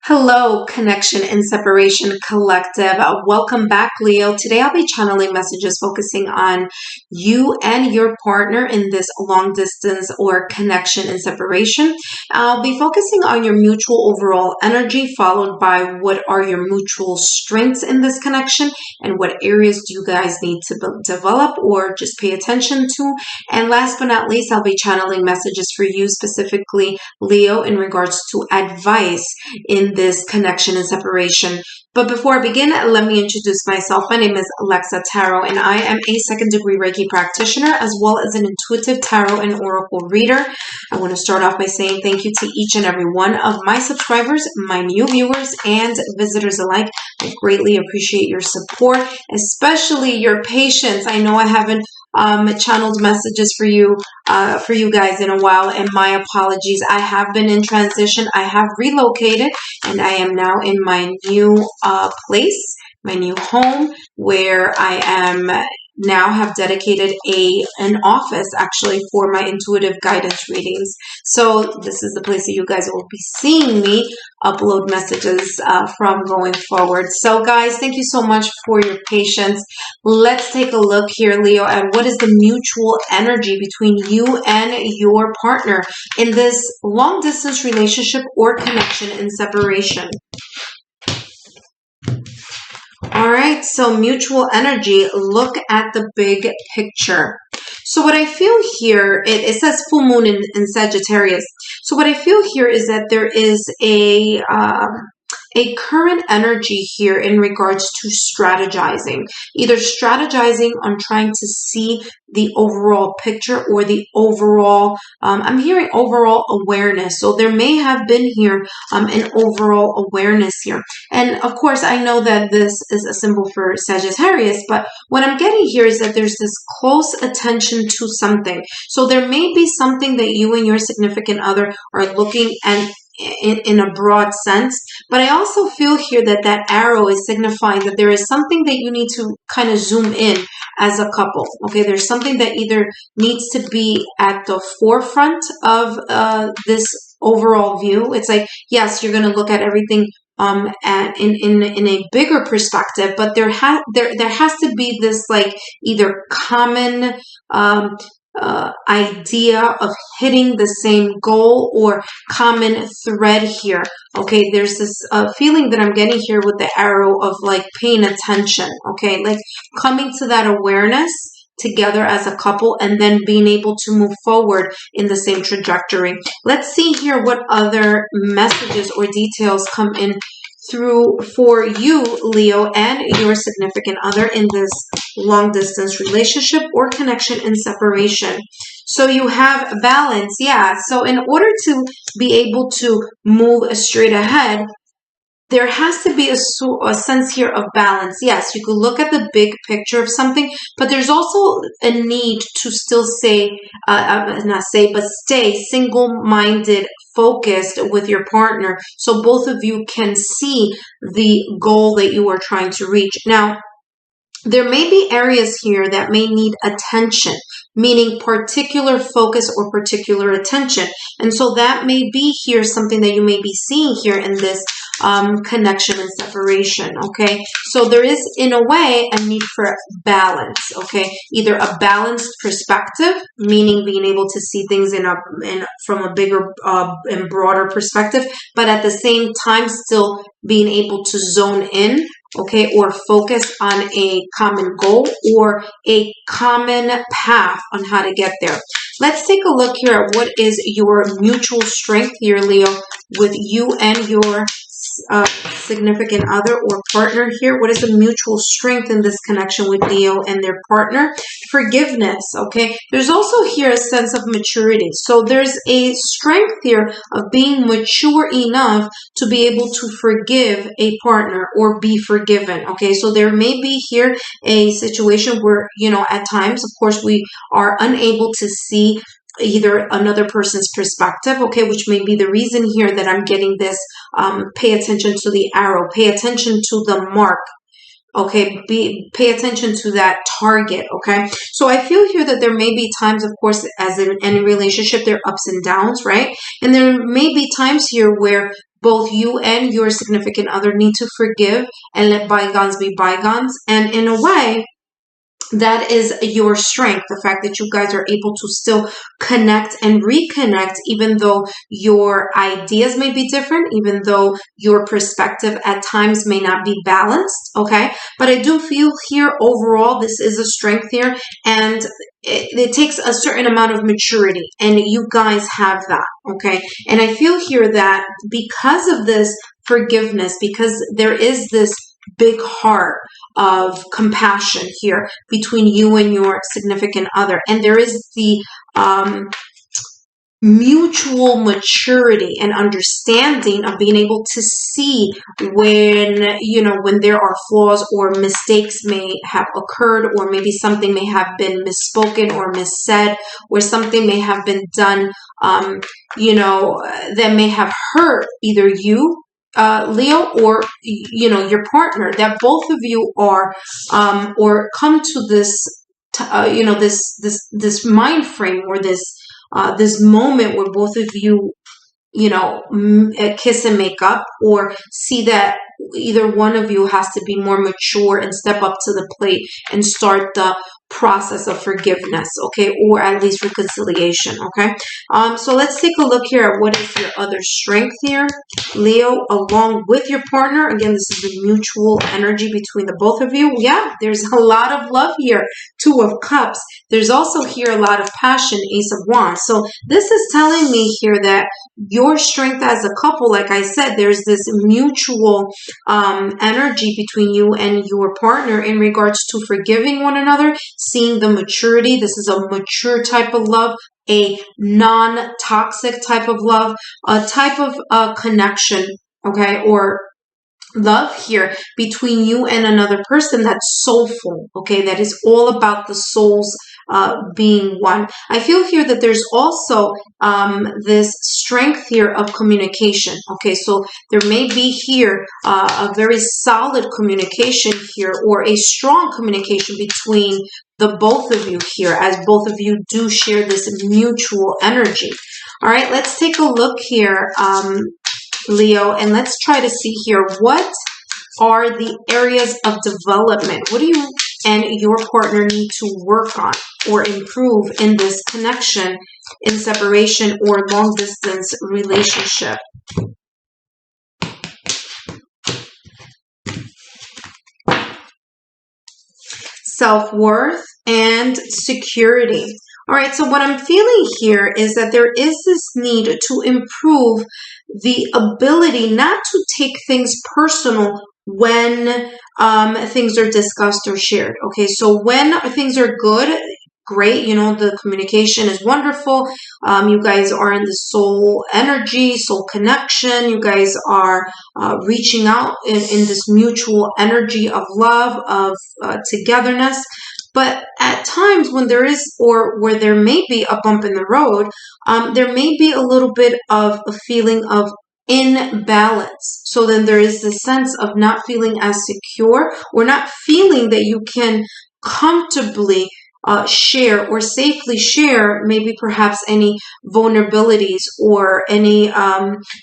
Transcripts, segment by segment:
Hello, Connection and Separation Collective. Welcome back, Leo. Today I'll be channeling messages focusing on you and your partner in this long distance or connection and separation. I'll be focusing on your mutual overall energy, followed by what are your mutual strengths in this connection and what areas do you guys need to develop or just pay attention to. And last but not least, I'll be channeling messages for you specifically, Leo, in regards to advice in this connection and separation. But before I begin, let me introduce myself. My name is Lexa Tarot, and I am a second-degree Reiki practitioner as well as an intuitive tarot and oracle reader. I want to start off by saying thank you to each and every one of my subscribers, my new viewers, and visitors alike. I greatly appreciate your support, especially your patience. I know I haven't channeled messages for you guys in a while, and my apologies. I have been in transition. I have relocated, and I am now in my new place, my new home, where I am now have dedicated an office actually for my intuitive guidance readings. So this is the place that you guys will be seeing me upload messages from going forward. So guys, thank you so much for your patience. Let's take a look here, Leo, at what is the mutual energy between you and your partner in this long distance relationship or connection and separation. All right, so mutual energy, look at the big picture. So what I feel here, it says full moon in Sagittarius. So what I feel here is that there is a current energy here in regards to strategizing, either strategizing on trying to see the overall picture or the overall, I'm hearing overall awareness. So there may have been here an overall awareness here. And of course, I know that this is a symbol for Sagittarius, but what I'm getting here is that there's this close attention to something. So there may be something that you and your significant other are looking at in a broad sense, but I also feel here that that arrow is signifying that there is something that you need to kind of zoom in as a couple. Okay, there's something that either needs to be at the forefront of this overall view. It's like, yes, you're going to look at everything in a bigger perspective, but there has to be this like either common idea of hitting the same goal or common thread here. Okay, there's this feeling that I'm getting here with the arrow of like paying attention. Okay, like coming to that awareness together as a couple and then being able to move forward in the same trajectory. Let's see here what other messages or details come in through for you, Leo, and your significant other in this long distance relationship or connection and separation. So you have balance. Yeah. So in order to be able to move straight ahead, there has to be a sense here of balance. Yes, you could look at the big picture of something, but there's also a need to still stay single-minded, focused with your partner, so both of you can see the goal that you are trying to reach. Now, there may be areas here that may need attention, meaning particular focus or particular attention. And so that may be here something that you may be seeing here in this connection and separation. Okay, so there is in a way a need for balance. Okay, either a balanced perspective, meaning being able to see things from a bigger and broader perspective, but at the same time still being able to zone in. Okay, or focus on a common goal or a common path on how to get there. Let's take a look here at what is your mutual strength here, Leo, with you and your significant other or partner here. What is the mutual strength in this connection with Leo and their partner? Forgiveness. Okay, there's also here a sense of maturity. So there's a strength here of being mature enough to be able to forgive a partner or be forgiven. Okay, so there may be here a situation where, you know, at times, of course, we are unable to see either another person's perspective, okay, which may be the reason here that I'm getting this, pay attention to the arrow, pay attention to the mark, okay, pay attention to that target, okay? So I feel here that there may be times, of course, as in any relationship, there are ups and downs, right? And there may be times here where both you and your significant other need to forgive and let bygones be bygones. And in a way, that is your strength, the fact that you guys are able to still connect and reconnect, even though your ideas may be different, even though your perspective at times may not be balanced. Okay, but I do feel here overall this is a strength here, and it takes a certain amount of maturity, and you guys have that. Okay, and I feel here that because of this forgiveness, because there is this big heart of compassion here between you and your significant other, and there is the mutual maturity and understanding of being able to see when, when there are flaws or mistakes may have occurred, or maybe something may have been misspoken or missaid, or something may have been done, that may have hurt either you, Leo, or your partner, that both of you are or come to this this mind frame, or this moment where both of you kiss and make up, or see that either one of you has to be more mature and step up to the plate and start the process of forgiveness, okay, or at least reconciliation. Okay, so let's take a look here at what is your other strength here, Leo, along with your partner. Again, this is the mutual energy between the both of you. Yeah, there's a lot of love here. Two of Cups. There's also here a lot of passion, Ace of Wands. So this is telling me here that your strength as a couple, like I said, there's this mutual energy between you and your partner in regards to forgiving one another, seeing the maturity. This is a mature type of love, a non-toxic type of love, a type of connection, okay, or love here between you and another person that's soulful, okay, that is all about the souls being one. I feel here that there's also this strength here of communication. Okay, so there may be here a very solid communication here, or a strong communication between the both of you here, as both of you do share this mutual energy. All right, let's take a look here, Leo, and let's try to see here, what are the areas of development? What do you and your partner need to work on or improve in this connection, in separation or long distance relationship? Self-worth and security. All right, so what I'm feeling here is that there is this need to improve the ability not to take things personal when things are discussed or shared. Okay, so when things are good, great, the communication is wonderful. You guys are in the soul energy, soul connection. You guys are reaching out in this mutual energy of love, of togetherness. But at times when there is, or where there may be a bump in the road, there may be a little bit of a feeling of imbalance. So then there is this sense of not feeling as secure, or not feeling that you can comfortably share or safely share maybe perhaps any vulnerabilities, or any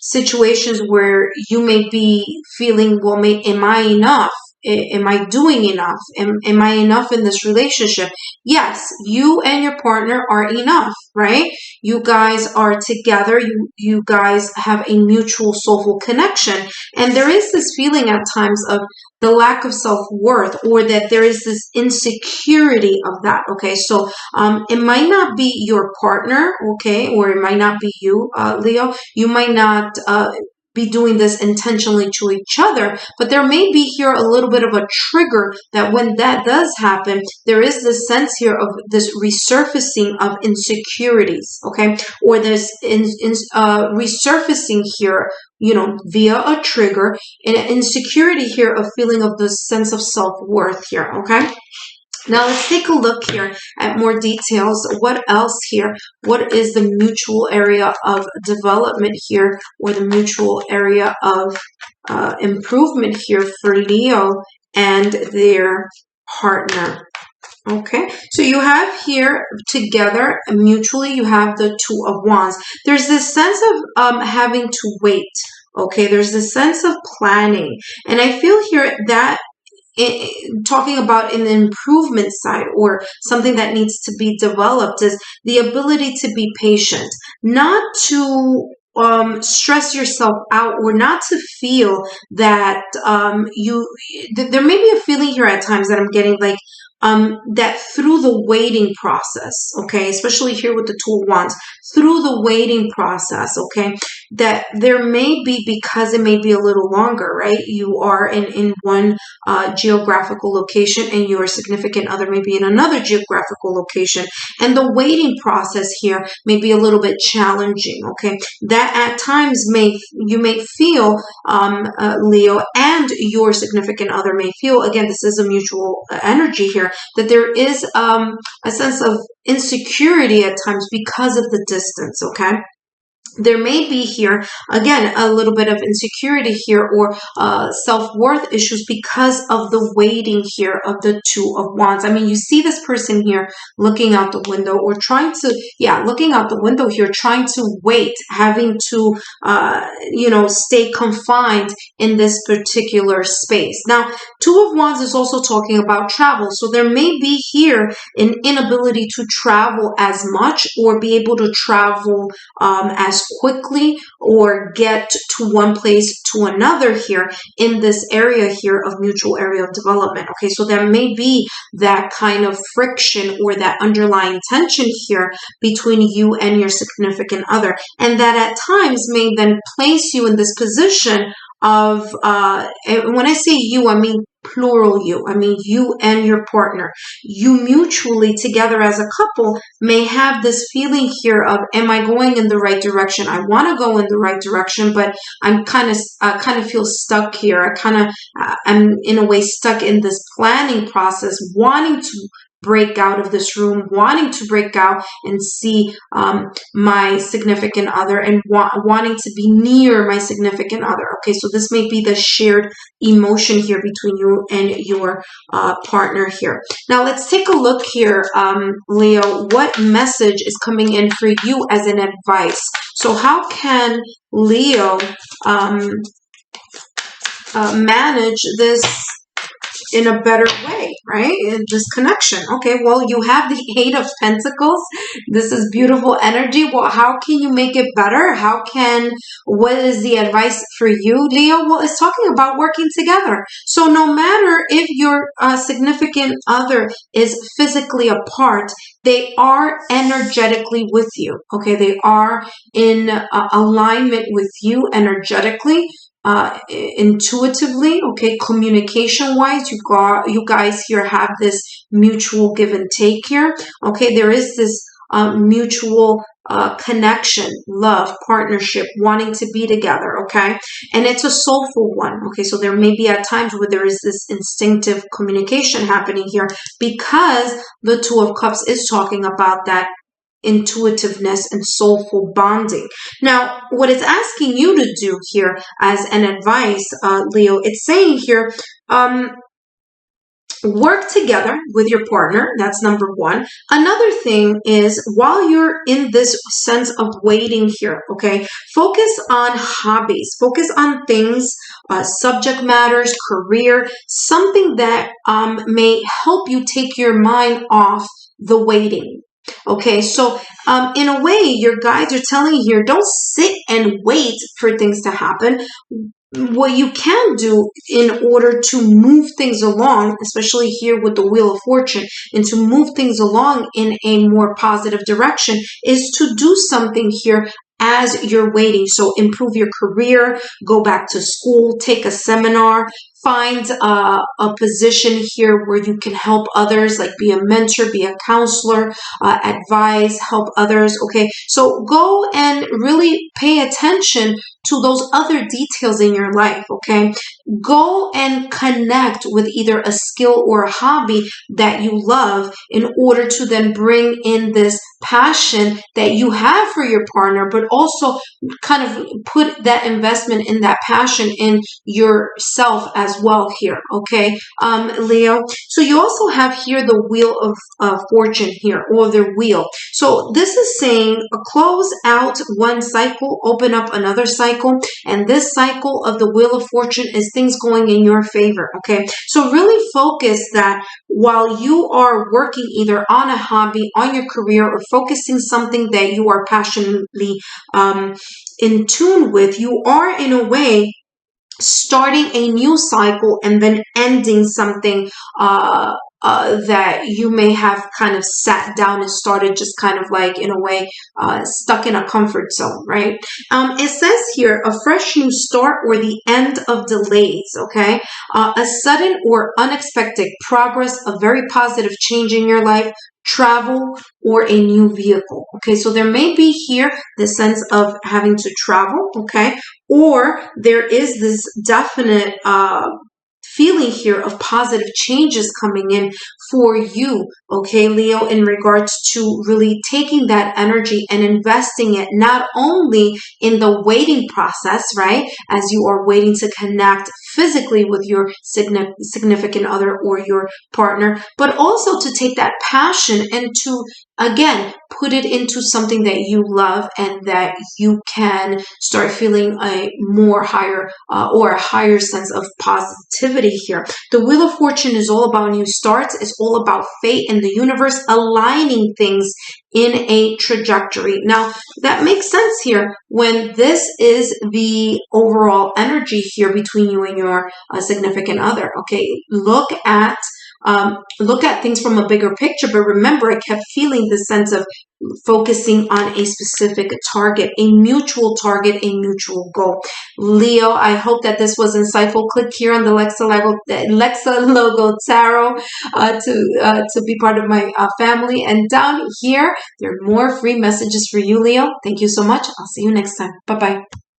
situations where you may be feeling, well, am I enough? Am I doing enough? Am I enough in this relationship? Yes, you and your partner are enough, right? You guys are together. You guys have a mutual soulful connection. And there is this feeling at times of the lack of self-worth, or that there is this insecurity of that. Okay, so it might not be your partner, okay, or it might not be you, Leo. You might not be doing this intentionally to each other, but there may be here a little bit of a trigger that when that does happen, there is this sense here of this resurfacing of insecurities, okay, or this resurfacing here, via a trigger, and an insecurity here, of feeling of the sense of self-worth here. Okay, now let's take a look here at more details. What else here? What is the mutual area of development here, or the mutual area of improvement here for Leo and their partner? Okay, so you have here together mutually, you have the Two of Wands. There's this sense of having to wait. Okay, there's this sense of planning. And I feel here that talking about an improvement side or something that needs to be developed is the ability to be patient, not to stress yourself out, or not to feel that there may be a feeling here at times that I'm getting like that through the waiting process, okay, especially here with the Two of Wands, through the waiting process, okay, that there may be, because it may be a little longer, right? You are in one geographical location and your significant other may be in another geographical location. And the waiting process here may be a little bit challenging, okay? That at times you may feel, Leo, and your significant other may feel, again, this is a mutual energy here, that there is a sense of insecurity at times because of the distance, okay? There may be here, again, a little bit of insecurity here, or self-worth issues because of the waiting here of the Two of Wands. I mean, you see this person here looking out the window, or trying to, looking out the window here, trying to wait, having to, stay confined in this particular space. Now, Two of Wands is also talking about travel. So there may be here an inability to travel as much, or be able to travel as quickly, or get to one place to another here in this area here of mutual area of development. Okay, so there may be that kind of friction or that underlying tension here between you and your significant other, and that at times may then place you in this position of, when I say you, I mean plural you. I mean you and your partner. You mutually together as a couple may have this feeling here of, am I going in the right direction? I want to go in the right direction, but I'm kind of feel stuck here. I'm in a way stuck in this planning process, wanting to break out of this room, wanting to break out and see my significant other, and wanting to be near my significant other. Okay, so this may be the shared emotion here between you and your partner here. Now let's take a look here, Leo, what message is coming in for you as an advice. So how can Leo manage this in a better way, right? This connection. Okay, well, you have the Eight of Pentacles. This is beautiful energy. Well, how can you make it better? What is the advice for you, Leo? Well, it's talking about working together. So no matter if your significant other is physically apart, they are energetically with you. Okay, they are in alignment with you energetically, intuitively. Okay, communication wise, you guys here have this mutual give and take here. Okay, there is this mutual connection, love, partnership, wanting to be together. Okay, and it's a soulful one. Okay, so there may be at times where there is this instinctive communication happening here, because the Two of Cups is talking about that intuitiveness and soulful bonding. Now, what it's asking you to do here as an advice, Leo, it's saying here, work together with your partner. That's number one. Another thing is, while you're in this sense of waiting here, okay, focus on hobbies, focus on things, subject matters, career, something that may help you take your mind off the waiting. Okay, so in a way, your guides are telling you here, don't sit and wait for things to happen. What you can do in order to move things along, especially here with the Wheel of Fortune, and to move things along in a more positive direction, is to do something here as you're waiting. So improve your career, go back to school, take a seminar, find a position here where you can help others, like be a mentor, be a counselor, advise, help others. Okay, so go and really pay attention to those other details in your life. Okay, go and connect with either a skill or a hobby that you love, in order to then bring in this passion that you have for your partner, but also kind of put that investment in that passion in yourself as as well here, okay, Leo. So you also have here the Wheel of Fortune here, or the wheel. So this is saying close out one cycle, open up another cycle, and this cycle of the Wheel of Fortune is things going in your favor, okay? So really focus that while you are working either on a hobby, on your career, or focusing something that you are passionately in tune with, you are in a way starting a new cycle and then ending something that you may have kind of sat down and started just kind of like in a way stuck in a comfort zone, right? It says here a fresh new start or the end of delays, okay? A sudden or unexpected progress, a very positive change in your life, travel, or a new vehicle. Okay, so there may be here the sense of having to travel, okay, or there is this definite feeling here of positive changes coming in for you, okay, Leo, in regards to really taking that energy and investing it not only in the waiting process, right, as you are waiting to connect physically with your significant other or your partner, but also to take that passion and to again put it into something that you love and that you can start feeling a more higher or a higher sense of positivity here. The Wheel of Fortune is all about new starts. It's all about fate and the universe aligning things in a trajectory. Now, that makes sense here when this is the overall energy here between you and your significant other. Okay, look at things from a bigger picture, but remember, I kept feeling the sense of focusing on a specific target, a mutual target, a mutual goal. Leo, I hope that this was insightful. Click here on the Lexa logo tarot to be part of my family. And down here, there are more free messages for you, Leo. Thank you so much. I'll see you next time. Bye-bye.